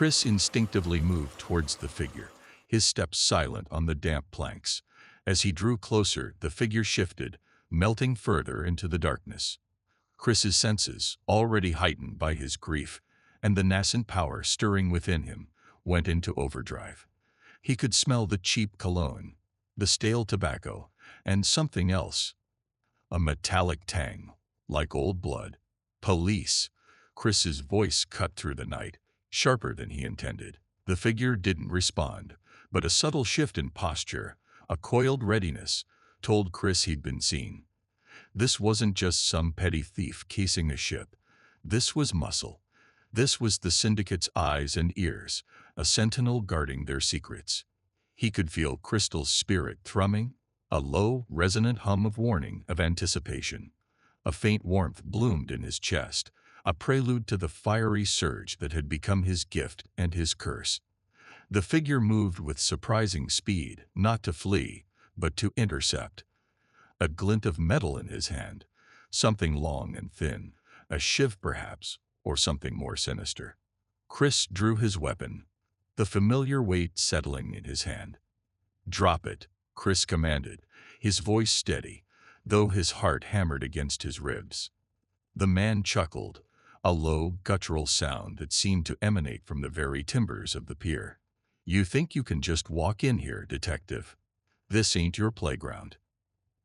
Chris instinctively moved towards the figure, his steps silent on the damp planks. As he drew closer, the figure shifted, melting further into the darkness. Chris's senses, already heightened by his grief and the nascent power stirring within him, went into overdrive. He could smell the cheap cologne, the stale tobacco, and something else. A metallic tang, like old blood. Police! Chris's voice cut through the night, sharper than he intended. The figure didn't respond, but a subtle shift in posture, a coiled readiness, told Chris he'd been seen. This wasn't just some petty thief casing a ship. This was muscle. This was the syndicate's eyes and ears, a sentinel guarding their secrets. He could feel Crystal's spirit thrumming, a low, resonant hum of warning, of anticipation. A faint warmth bloomed in his chest, a prelude to the fiery surge that had become his gift and his curse. The figure moved with surprising speed, not to flee, but to intercept. A glint of metal in his hand, something long and thin, a shiv perhaps, or something more sinister. Chris drew his weapon, the familiar weight settling in his hand. "Drop it," Chris commanded, his voice steady, though his heart hammered against his ribs. The man chuckled, a low, guttural sound that seemed to emanate from the very timbers of the pier. "You think you can just walk in here, detective? This ain't your playground."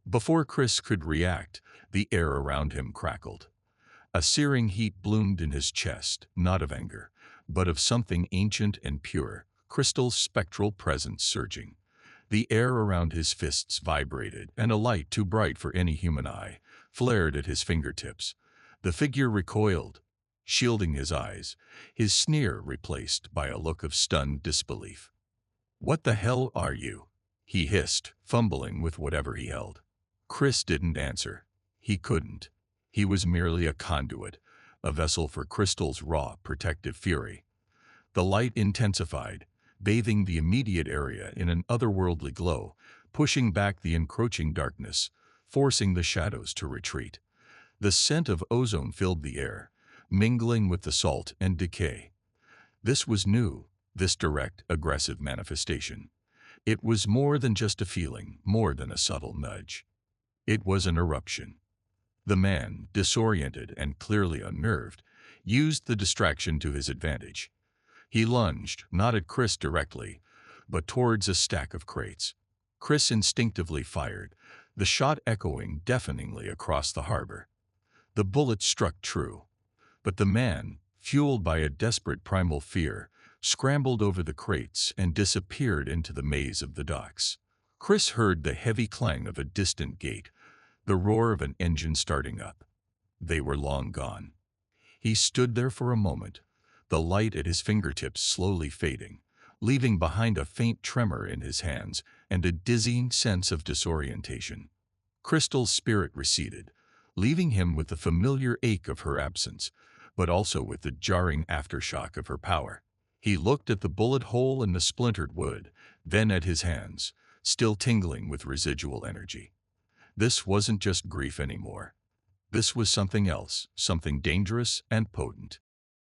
Before Chris could react, the air around him crackled. A searing heat bloomed in his chest, not of anger, but of something ancient and pure, Crystal's spectral presence surging. The air around his fists vibrated, and a light too bright for any human eye flared at his fingertips. The figure recoiled, shielding his eyes, his sneer replaced by a look of stunned disbelief. "What the hell are you?" he hissed, fumbling with whatever he held. Chris didn't answer. He couldn't. He was merely a conduit, a vessel for Crystal's raw, protective fury. The light intensified, bathing the immediate area in an otherworldly glow, pushing back the encroaching darkness, forcing the shadows to retreat. The scent of ozone filled the air, mingling with the salt and decay. This was new, this direct, aggressive manifestation. It was more than just a feeling, more than a subtle nudge. It was an eruption. The man, disoriented and clearly unnerved, used the distraction to his advantage. He lunged, not at Chris directly, but towards a stack of crates. Chris instinctively fired, the shot echoing deafeningly across the harbor. The bullet struck true, but the man, fueled by a desperate primal fear, scrambled over the crates and disappeared into the maze of the docks. Chris heard the heavy clang of a distant gate, the roar of an engine starting up. They were long gone. He stood there for a moment, the light at his fingertips slowly fading, leaving behind a faint tremor in his hands and a dizzying sense of disorientation. Crystal's spirit receded, leaving him with the familiar ache of her absence, but also with the jarring aftershock of her power. He looked at the bullet hole in the splintered wood, then at his hands, still tingling with residual energy. This wasn't just grief anymore. This was something else, something dangerous and potent.